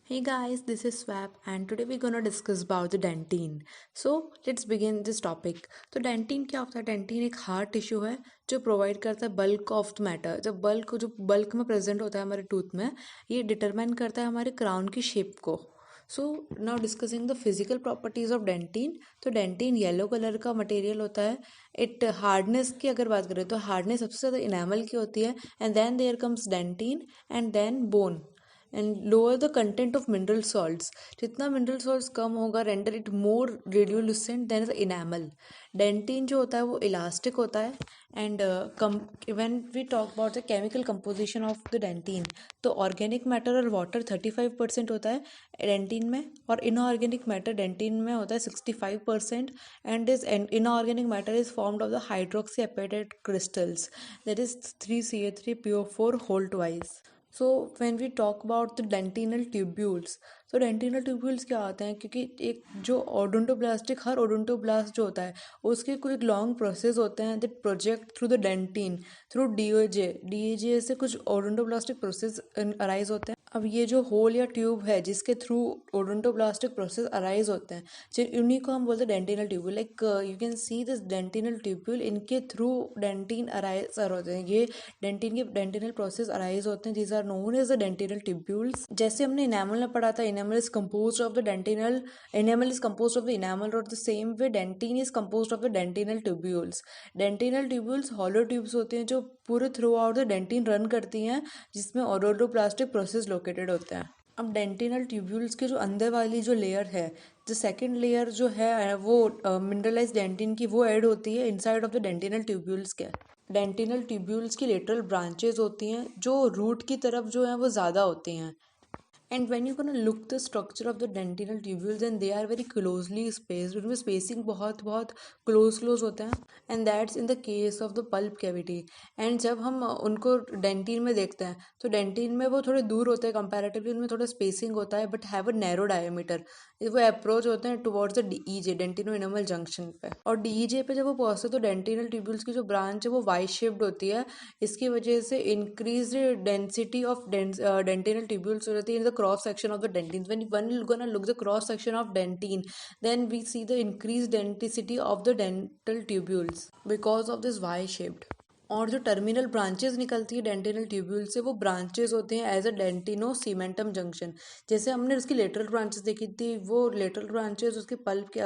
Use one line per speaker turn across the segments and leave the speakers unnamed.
Hey guys, this is Swap and today we're gonna discuss about the dentine. So let's begin this topic. तो dentin क्या होता है? Dentin एक hard tissue है जो provide करता है बल्क ऑफ द मैटर। जो बल्क में प्रेजेंट होता है हमारे टूथ में, ये डिटरमाइन करता है हमारे क्राउन की शेप को। So now discussing the physical properties of dentine. तो डेंटिन येलो कलर का मटेरियल होता है। इट हार्डनेस की अगर बात करें तो हार्डनेस सबसे ज़्यादा इनेमल की होती है, and then there comes dentine and then bone and lower the content of mineral salts. जितना मिनरल सॉल्ट्स कम होगा render it more radiolucent than the enamel. Dentine जो होता है वो इलास्टिक होता है and when we talk about the chemical composition of the dentine, तो ऑर्गेनिक मैटर और वाटर 35% होता है डेंटिन में, और इनऑर्गेनिक मैटर डेंटिन में होता है 65%, and this inorganic matter is formed of the hydroxy apatite crystals, that is 3Ca3PO4 whole twice. So when we talk about the dentinal tubules, तो dentinal tubules क्या होते हैं? क्योंकि एक जो ओडोंटोब्लास्टिक, हर ओडोंटोब्लास्ट जो होता है उसके कुछ लॉन्ग प्रोसेस होते हैं that project through the dentine through DEJ से कुछ ओडोंटोब्लास्टिक प्रोसेस अराइज होते हैं। अब ये जो होल या ट्यूब है जिसके थ्रू ओडोंटोब्लास्टिक प्रोसेस अराइज होते हैं, उन्हीं को हम बोलते हैं dentinal tubule. Like you can see this dentinal tubule, इनके थ्रू डेंटिन अराइज होते हैं, ये डेंटिन के डेंटिनल प्रोसेस अराइज होते हैं। These are known as the dentinal tubules. जैसे हमने इनेमल में पढ़ा था, enamel is composed of the dentinal, enamel is composed of the enamel, और the same way dentine is composed of the dentinal tubules. Dentinal tubules hollow tubes होते हैं जो पूरे throughout the dentine run करती हैं, जिसमें ओडोंटोप्लास्टिक process located होते हैं। अब डेंटिनल ट्यूब्यूल्स के जो अंदर वाली जो लेयर है, जो सेकेंड लेयर जो है वो मिनरलाइज डेंटिन की, वो ऐड होती है inside of the dentinal tubules के। डेंटिनल ट्यूब्यूल्स की लेटरल ब्रांचेज होती हैं जो रूट की तरफ जो है वो ज़्यादा होती हैं। And when you're gonna look the structure of the dentinal tubules, then they are very closely spaced, उनमें spacing बहुत बहुत close होते हैं, and that's in the case of the pulp cavity. and जब हम उनको डेंटिन में देखते हैं तो डेंटिन में वो थोड़े दूर होते हैं कंपैरेटिवली, उनमें थोड़ा स्पेसिंग होता है, but have a narrow diameter. वो अप्रोच होते हैं टुवर्ड्स द डीईजे, डेंटिनो इनेमल जंक्शन पे, और डीईजे पे जब वो पहुंचते तो डेंटिनल ट्यूब्यूल्स की जो ब्रांच है वो वाई शेप्ड होती है। इसकी वजह से increase density of dentinal tubules हो जाती है in the cross section of the dentine. When one gonna look the cross section of dentine, then we see the increased denticity of the dental tubules because of this Y shaped. और जो terminal branches निकलती है डेंटिनल tubule से, वो branches होते हैं as a dentino cementum junction. जैसे हमने उसकी लेटरल ब्रांचेस देखी थी, वो लेटरल ब्रांचेस उसके पल्प के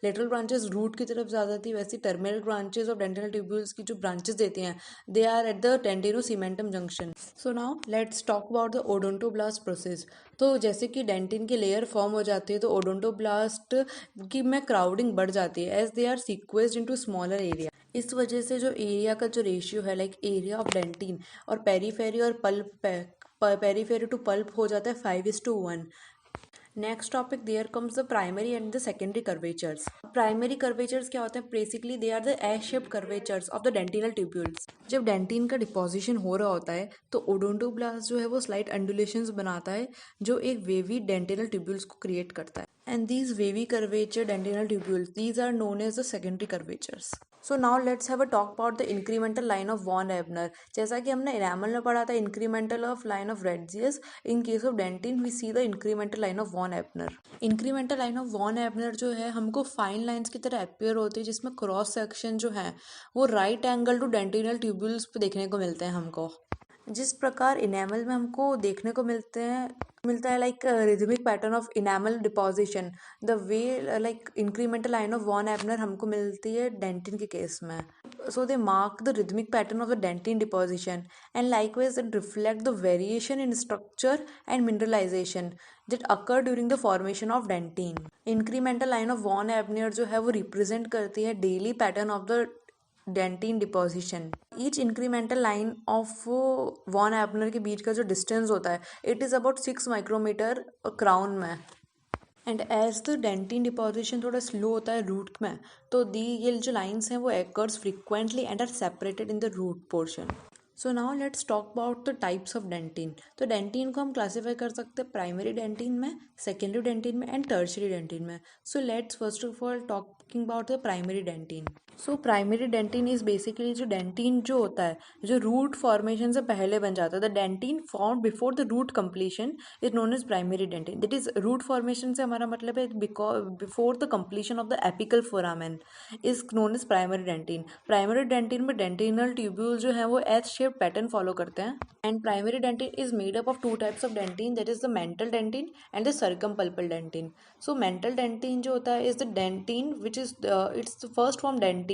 लेटरल ब्रांचेस रूट की तरफ ज़्यादा थी, वैसे terminal branches of dentinal tubules की जो ब्रांचेस देती हैं, they are at the dentino cementum junction. So now let's talk about the odontoblast process. तो जैसे कि डेंटिन की लेयर फॉर्म हो जाती है तो ओडोंटोब्लास्ट की में क्राउडिंग बढ़ जाती है as they are squeezed into smaller area. इस वजह से जो एरिया का जो रेशियो है, लाइक एरिया ऑफ डेंटिन और पेरीफेरी और पल्प, पेरीफेरी टू पल्प हो जाता है 5:1। Next topic, there comes the primary and the secondary curvatures. Primary curvatures क्या होते हैं? Basically they are the S shaped curvatures of the dentinal tubules. जब dentine का डिपोजिशन हो रहा होता है तो ओडोंटोब्लास्ट जो है वो स्लाइट अंडुलेशंस बनाता है जो एक वेवी डेंटिनल ट्यूब्यूल्स को क्रिएट करता है, and these wavy curvature dentinal tubules, these are known as the secondary curvatures. So now let's have a talk about the incremental line of von Ebner. जैसा कि हमने इनेमल में पढ़ा था incremental of line of Retzius, in case of dentine we see the incremental line of von Ebner. Incremental line of von Ebner जो है हमको fine lines की तरह अपियर होती है, जिसमें क्रॉस सेक्शन जो है वो राइट एंगल टू डेंटिनल ट्यूब्यूल्स पे देखने को मिलते हैं हमको। जिस प्रकार इनेमल में हमको देखने को मिलता है like rhythmic pattern of enamel deposition, the way like incremental line of von Ebner हमको मिलती है डेंटिन के केस में। So they mark the rhythmic pattern of the dentine deposition, and likewise it reflect the variation in structure and mineralisation that occur during the formation of dentine. Incremental line of von Ebner जो है वो represent करती है daily pattern of the dentine deposition. Each incremental line of von Ebner के बीच का जो distance होता है, it is about 6 micrometre crown में। And as the dentine deposition थोड़ा स्लो होता है रूट में, तो दी ये जो लाइन्स हैं वो occurs frequently and are separated in the root portion. So now let's talk about the types of dentine. तो डेंटिन को हम क्लासीफाई कर सकते हैं प्राइमरी डेंटिन में, सेकेंडरी डेंटिन में एंड टर्शियरी डेंटिन में। So let's first of all talk talking about the primary dentine. So primary dentine is basically जो डेंटिन जो होता है जो रूट फॉर्मेशन से पहले बन जाता है. The dentine form before the root completion is known as primary dentine. That is root formation से हमारा मतलब है before the completion of the apical foramen is known as primary dentine. Primary dentine में डेंटिनल ट्यूब्यूल जो है वो H shape pattern follow करते हैं. And primary dentine is made up of two types of dentine, that is the mantle dentine and the circumpulpal dentine. So mantle dentine जो होता है is the dentine which is it's the first form dentine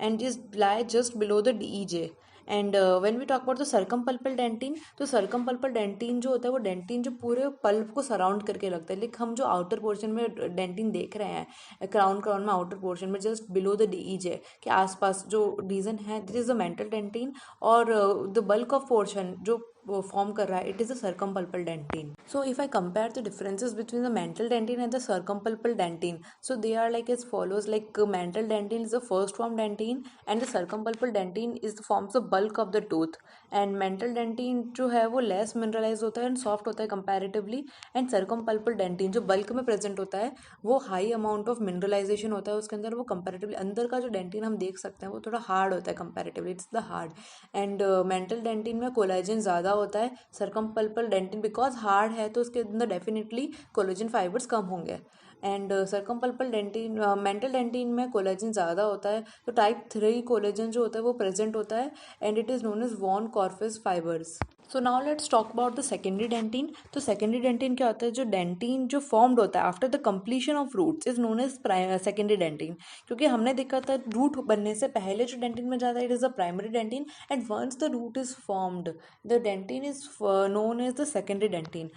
and is lie just below the DEJ. And when we talk about the circumpulpal dentine, तो circumpulpal dentin जो होता है वो dentin जो पूरे पल्प को सराउंड करके लगता है. लाइक हम जो आउटर पोर्शन में डेंटिन देख रहे हैं क्राउन में आउटर पोर्शन में जस्ट बिलो द डीईजे के आसपास जो रीजन है this is the mantle dentine. और द बल्क ऑफ पोर्शन जो फॉर्म कर रहा है it is the circumpulpal dentine. So if I compare the differences between the mantle dentine and the circumpulpal dentine, so they are like as follows. Like mantle dentine is the first form dentine and the circumpulpal dentine is the forms the bulk of the tooth. And mantle dentine जो है वो less mineralise होता है and soft होता है comparatively. And सर्कमपल्पल dentin जो bulk में present होता है वो हाई अमाउंट ऑफ मिनरलाइजेशन होता है उसके अंदर. वो कंपैरेटिवली अंदर का जो डेंटिन हम देख सकते हैं वो थोड़ा हार्ड होता है comparatively. It's the hard. And mantle dentine में कोलेजन ज़्यादा होता है. सर्कमपल्पल डेंटिन बिकॉज हार्ड है तो उसके अंदर डेफिनेटली कोलेजन फाइबर्स कम होंगे. एंड सर्कमपल्पल डेंटिन मेंटल डेंटिन में कोलेजन ज़्यादा होता है तो टाइप 3 कोलेजन जो होता है वो प्रेजेंट होता है and it is known as von Korff's fibres. So now let's talk about the secondary dentine. तो सेकेंडरी डेंटिन क्या होता है जो डेंटिन जो फॉर्म्ड होता है after the completion of roots is known as secondary dentine. क्योंकि हमने देखा था रूट बनने से पहले जो डेंटिन में जाता है it is the primary dentine and once the root is formed the dentine is known as the secondary dentine.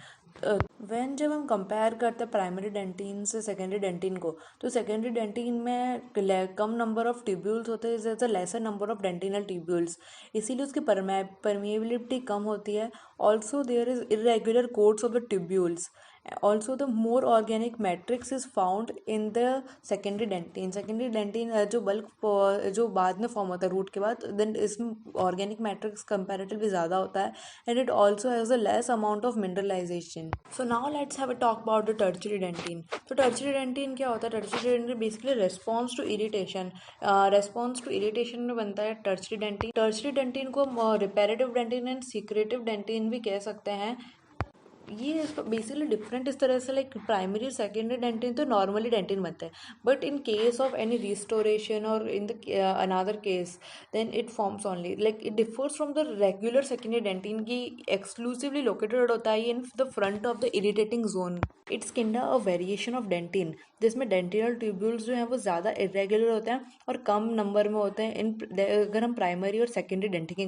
When जब हम कंपेयर करते हैं प्राइमरी डेंटिन से सेकेंडरी डेंटिन को तो सेकेंडरी डेंटिन में कम नंबर ऑफ ट्यूब्यूल्स होते हैं. Is the lesser number of dentinal tubules इसीलिए उसकी परमिएबिलिटी कम होती है. Also there is irregular courses of the tubules. Also the more organic matrix is found in the secondary dentin. secondary dentin जो bulk जो बाद में फॉर्म होता है रूट के बाद देन इसमें ऑर्गेनिक मैट्रिक्स कंपैरेटिवली ज़्यादा होता है and it also has a less amount of mineralization. So now let's have a talk about the tertiary dentine. तो टर्शियरी डेंटिन क्या होता है? Tertiary dentine basically response to irritation में बनता है टर्शियरी डेंटिन. टर्शियरी डेंटिन को reparative dentine and secretive dentine भी कह सकते हैं. ये बेसिकली डिफरेंट इस तरह से लाइक प्राइमरी और सेकेंडरी डेंटिन तो नॉर्मली डेंटिन बनते हैं but in case of any restoration और in the another case then it forms only like it differs from the regular secondary dentine की एक्सक्लूसिवली लोकेटेड होता है in the front of the irritating zone. It's kinda a variation of dentine जिसमें dentinal tubules जो हैं वो ज़्यादा irregular होते हैं और कम नंबर में होते हैं इन अगर हम प्राइमरी और सेकेंडरी डेंटिन की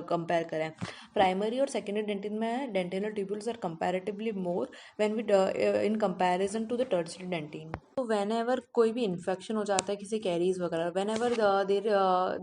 कंपेयर करें. प्राइमरी और सेकेंडरी डेंटिन में dentinal tubules are comparatively more when we in comparison to the tertiary dentin. तो whenever कोई भी इन्फेक्शन हो जाता है किसी कैरीज वगैरह whenever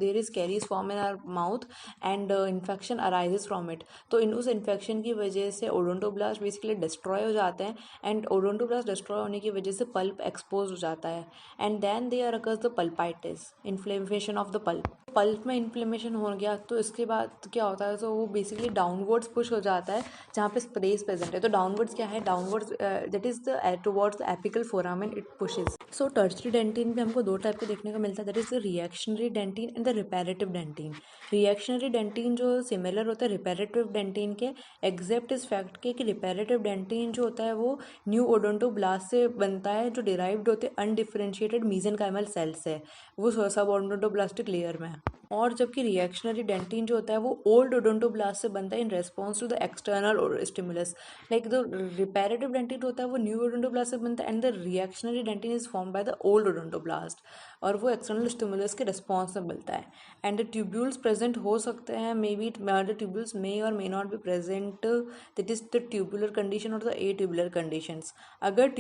there is caries form in our mouth and infection arises from it तो इन उस इन्फेक्शन की वजह से ओडोंटोब्लास्ट बेसिकली डिस्ट्रॉय हो जाते हैं एंड ओडोंटोब्लास्ट डिस्ट्रॉय होने की वजह से पल्प एक्सपोज हो जाता है and then there occurs the pulpitis inflammation of the pulp में इन्फ्लेमेशन हो गया तो इसके बाद क्या होता है तो वो बेसिकली डाउनवर्ड्स पुश हो जाता है जहाँ पे स्पेस प्रेजेंट है. तो डाउनवर्ड्स क्या है? Downwards that is the towards the apical foramen it pushes. So tertiary dentine पे हमको दो टाइप का देखने को मिलता है that is the reactionary dentine and the reparative dentine. Reactionary dentine जो सिमिलर होता है रिपेरेटिव डेंटिन के एक्सेप्ट इस फैक्ट के कि रिपेरेटिव डेंटिन जो होता है वो न्यू ओडोंटोब्लास्ट से बनता है जो डिराइव्ड होते हैं अनडिफरेंशिएटेड मीजेनकाइमल सेल से वो सब ओडोंटोब्लास्टिक लेयर में. और जबकि रिएक्शनरी डेंटिन जो होता है वो ओल्ड ओडोंटोब्लास्ट से बनता है in response to the external stimulus. Like the reparative dentine होता है वो न्यू ओडोंटोब्लास्ट से बनता है and the reactionary dentine is form by the old odontoblast और वो एक्सटर्नल स्टिमुलस के रिस्पॉन्स में मिलता है. एंड द ट्यूब्यूल्स प्रेजेंट हो सकते हैं मे बी द ट्यूब्यूल्स मे और may not be present that is the tubular condition और द ए ट्यूबुलर कंडीशंस. अगर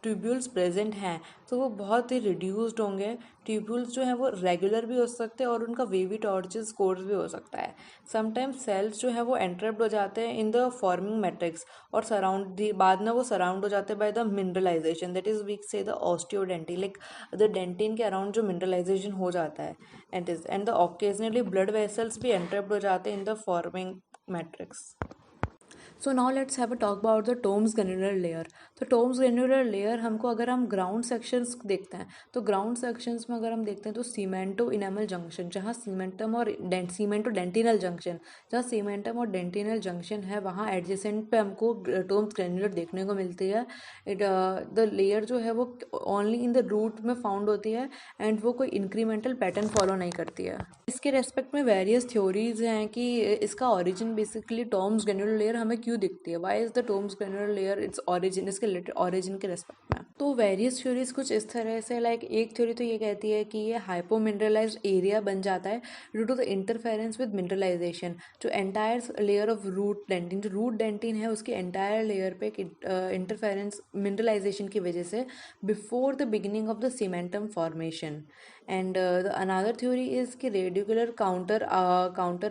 ट्यूब्यूल्स प्रेजेंट हैं तो वो बहुत ही रिड्यूस्ड होंगे. ट्यूब्यूल्स जो हैं वो रेगुलर भी हो सकते हैं और उनका वेवी टॉर्चेस कोर्स भी हो सकता है. समटाइम्स सेल्स जो है वो एंट्रैप्ड हो जाते हैं इन द फॉर्मिंग मैट्रिक्स और बाद में वो सराउंड हो जाते हैं by the mineralization that is we say the osteodentine like the dentine के अराउंड जो मिनरलाइजेशन हो जाता है and the occasionally blood vessels भी एंट्रैप्ड हो जाते हैं in the forming matrix. So now let's have a talk about the Tomes granular layer. तो टोम्स ग्रेन्युलर लेयर हमको, अगर हम ग्राउंड सेक्शंस देखते हैं तो ग्राउंड सेक्शंस में अगर हम देखते हैं तो सीमेंटो इनेमल जंक्शन, जहाँ सीमेंटम और सीमेंटो डेंटिनल जंक्शन, जहाँ सीमेंटम और डेंटिनल जंक्शन है वहाँ एडजेसेंट पे हमको टोम्स ग्रेन्युलर देखने को मिलती है। इट द लेयर जो है वो ओनली इन द रूट में फाउंड होती है एंड वो कोई इंक्रीमेंटल पैटर्न फॉलो नहीं करती है। इसके रेस्पेक्ट में वेरियस थ्योरीज हैं कि इसका origin basically Tom's granular layer हमें क्यों दिखती है, why is the Tom's granular layer its origin, इसके रिलेटेड ओरिजिन के रेस्पेक्ट में। तो वेरियस थ्योरीज कुछ इस तरह से, लाइक एक थ्योरी तो ये कहती है कि ये हाइपो मिनरलाइज्ड एरिया बन जाता है due to the interference with mineralisation. जो entire layer of root dentine, जो रूट डेंटिन है उसकी एंटायर लेयर पे इंटरफेरेंस मिनरलाइजेशन की वजह से before the beginning of the cementum formation. And another theory is कि रेडिकुलर काउंटर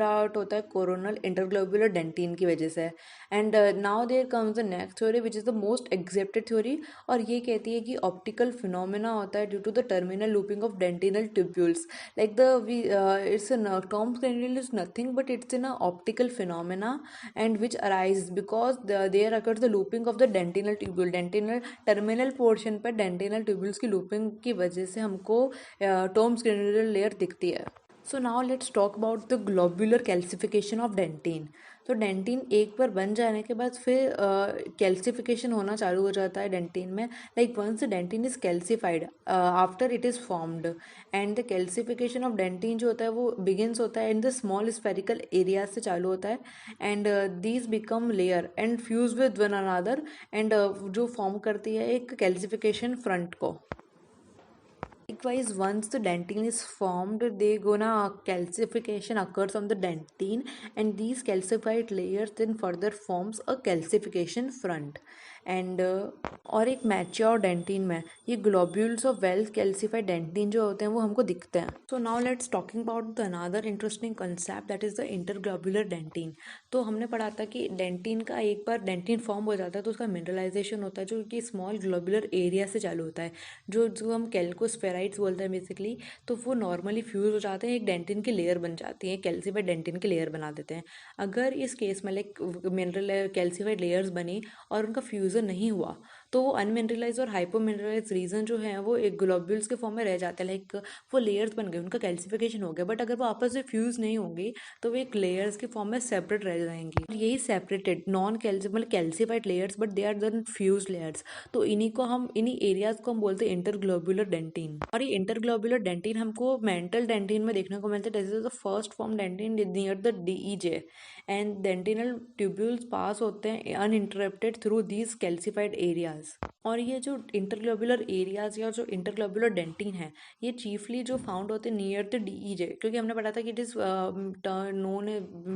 आउट होता है कोरोनल इंटरग्लोबुलर डेंटिन की वजह से। And now there comes the next theory which is the most accepted theory, और ये कहती है कि ऑप्टिकल फिनोमेना होता है due to the terminal looping of dentinal tubules. Like the we it's Tomes granular is nothing but it's in a optical phenomena and which arise because there occurs the looping of the dentinal tubule, dentinal terminal portion पर dentinal tubules की looping की वजह से हमको Tom's granular layer दिखती है। So now let's talk about the globular calcification of dentine. तो dentine एक बार बन जाने के बाद फिर कैल्सिफिकेशन होना चालू हो जाता है डेंटिन में। Like once the dentine is calcified after it is formed, and the calcification of dentine जो होता है वो बिगिनस होता है in the small spherical area से चालू होता है, and these become layer and fuse with one another, एंड जो फॉर्म करती है एक कैल्सिफिकेशन फ्रंट को। Likewise, once the dentine is formed, they gonna calcification occurs on the dentine, and these calcified layers then further forms a calcification front. And और एक mature dentine में ये globules of well calcified dentine जो होते हैं वो हमको दिखते हैं। So now let's talking about the another interesting concept that is the interglobular dentine. तो हमने पढ़ा था कि डेंटिन का एक बार डेंटिन फॉर्म हो जाता है तो उसका मिनरलाइजेशन होता है जो कि स्मॉल ग्लोब्यूलर एरिया से चालू होता है, जो जो हम कैल्कोस्फेराइड्स बोलते हैं बेसिकली। तो वो नॉर्मली फ्यूज हो जाते हैं, एक डेंटिन की लेयर बन जाती है, कैल्सिफाइड डेंटिन की लेयर बना देते हैं। अगर इस केस में लाइक मिनरल कैल्सिफाइड लेयर्स बनी और उनका फ्यूजन नहीं हुआ तो वो अनमिनरलाइज और हाइपो मिनरलाइज रीजन जो है वो एक ग्लोब्यूल्स के फॉर्म में रह जाते हैं। लाइक वो लेयर्स बन गए, उनका कैल्सिफिकेशन हो गया, बट अगर वो आपस में फ्यूज नहीं होंगी तो वो एक लेयर्स के फॉर्म में सेपरेट रह जाएंगी। और यही सेपरेटेड नॉन मतलब calcified layers but they are the fuse layers. तो इन्हीं एरियाज को हम बोलते हैं इंटरग्लोब्यूलर डेंटिन। और ये इंटरग्लोब्यूलर डेंटिन हमको मेंटल डेंटिन में देखने को मिलता है। This is the first form dentine near the DEJ, and dentinal tubules pass होते हैं uninterrupted through these calcified areas. और ये जो इंटरग्लोब्यूलर एरियाज या जो इंटरग्लोब्यूलर डेंटिन है ये चीफली जो फाउंड होते हैं नियर द डीईजे, क्योंकि हमने पढ़ा था कि it is known,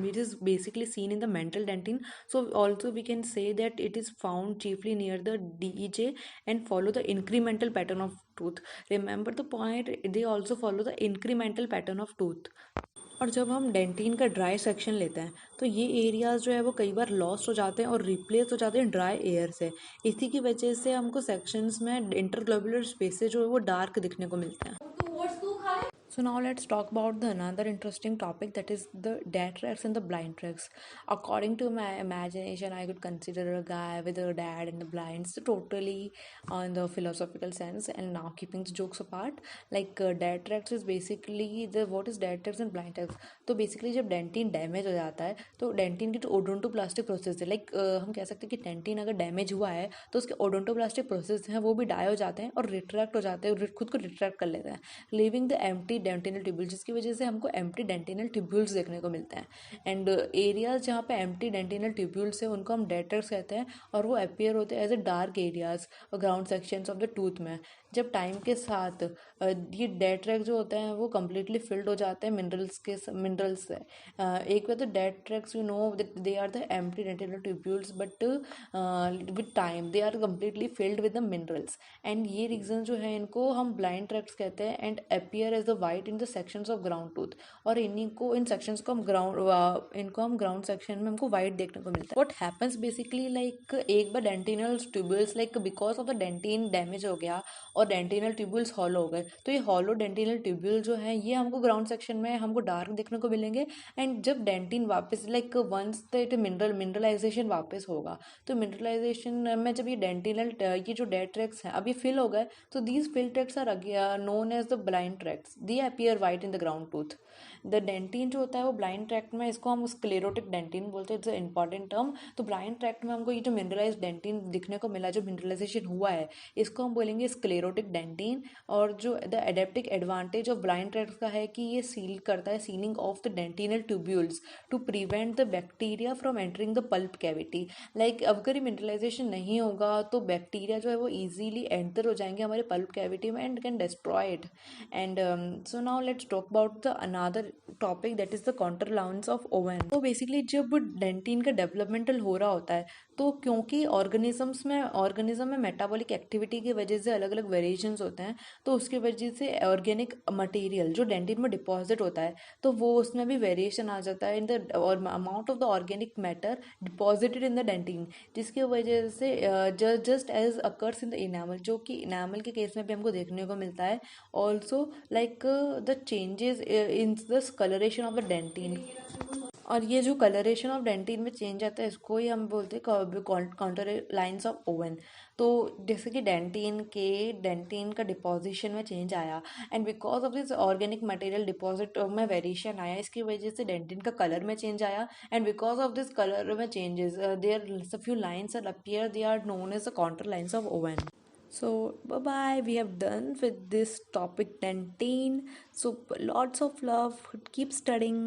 it is basically seen in the mantle dentine. So also we can say that it is found chiefly near the DEJ and follow the incremental pattern of tooth. Remember the point, they also follow the incremental pattern of tooth. और जब हम dentin का dry section लेते हैं तो ये areas जो है वो कई बार लॉस्ट हो जाते हैं और रिप्लेस हो जाते हैं ड्राई एयर से। इसी की वजह से हमको सेक्शंस में इंटरग्लोब्यूलर स्पेसेस जो है वो डार्क दिखने को मिलते हैं। So now let's talk about the another interesting topic, that is the dead tracks and the blind tracks. According to my imagination, I could consider a guy with a dad and the blinds totally on the philosophical sense. And now keeping the jokes apart, like dead tracks is basically the what is dead tracks and blind tracks. तो basically जब dentin damage हो जाता है तो dentin की जो ओडोंटोप्लास्टिक process है, like हम कह सकते हैं कि डेंटिन अगर डैमेज हुआ है तो उसके ओडोंटोप्लास्टिक प्रोसेस हैं वो भी डाई हो जाते हैं और रिट्रैक्ट हो जाते हैं, खुद को रिट्रैक्ट कर लेते हैं, living the empty dentinal tubules, जिसकी वजह से हमको एम्प्टी डेंटिनल ट्यूब्यूल्स देखने को मिलते हैं। एंड एरियाज जहाँ पे एम्प्टी डेंटिनल ट्यूब्यूल्स है उनको हम डेड ट्रैक्स कहते हैं, और वो अपीयर होते हैं एज ए डार्क एरियाज और ground sections of the tooth में। जब टाइम के साथ ये डेड ट्रैक जो होते हैं वो कम्प्लीटली फिल्ड हो जाते हैं मिनरल्स से। एक बार तो dead tracts you know they are the empty dentinal tubules but with time they are completely filled with the minerals, and ये रीजन जो है इनको हम ब्लाइंड ट्रैक्स कहते हैं and appear as the white in the sections of ground tooth, और इन्हीं को इन सेक्शंस को हम ग्राउंड सेक्शन में हमको वाइट देखने को मिलता है. व्हाट हैपेंस बेसिकली, लाइक एक बार dentinal tubules, like because of the dentine damage हो गया और डेंटिनल ट्यूब्यूल्स हॉलो हो गए, तो ये हॉलो डेंटिनल ट्यूब्यूल जो है ये हमको ग्राउंड सेक्शन में हमको डार्क देखने को मिलेंगे. एंड जब डेंटिन वापस, लाइक वंस दैट मिनरलाइजेशन वापस होगा, तो मिनरलाइजेशन में जब ये डेंटिनल ये जो डेड ट्रैक्स हैं अभी फिल हो गए, तो these fill tracts are known as the blind tracts. They appear white in the ground tooth. The dentine जो होता है वो ब्लाइंड ट्रैक्ट में, इसको हम स्क्लेरोटिक डेंटिन बोलते हैं. It's a important term. तो ब्लाइंड ट्रैक्ट में हमको ये जो मिनरलाइज डेंटिन दिखने को मिला, जो मिनरलाइजेशन हुआ है, इसको हम बोलेंगे स्क्लेरोटिक डेंटिन. और जो the adaptive advantage of blind tract का है कि ये सील करता है, sealing of the dentinal tubules to prevent the bacteria from entering the pulp cavity. Like अगर ये मिनरलाइजेशन नहीं होगा तो बैक्टीरिया जो है वो ईजिली एंटर हो जाएंगे हमारे पल्प कैविटी में and can destroy it. And so now let's talk about the another topic, that is the contour lines of Owen. तो बेसिकली जब डेंटिन का डेवलपमेंटल हो रहा होता है, तो क्योंकि ऑर्गेनिज्म में मेटाबॉलिक एक्टिविटी की वजह से अलग अलग वेरिएशंस होते हैं, तो उसकी वजह से ऑर्गेनिक मटेरियल जो डेंटिन में डिपॉजिट होता है, तो वो उसमें भी वेरिएशन आ जाता है in the amount of the organic matter deposited in the dentine, जिसकी वजह से just as occurs in the enamel, जो कि इनामल के केस में भी हमको देखने को मिलता है. Also like the changes in the colouration of the dentine. और ये जो कलरेशन ऑफ डेंटिन में चेंज आता है, इसको ही हम बोलते हैं काउंटर लाइन्स ऑफ ओवन. तो जैसे कि डेंटिन का डिपोजिशन में चेंज आया, and because of this organic material deposit में वेरिएशन आया, इसकी वजह से डेंटिन का कलर में चेंज आया. And because of this colour में changes there few lines are appear, they are known as the contour lines of Owen. So bye bye, we have done with this topic dentine. So lots of love, keep studying.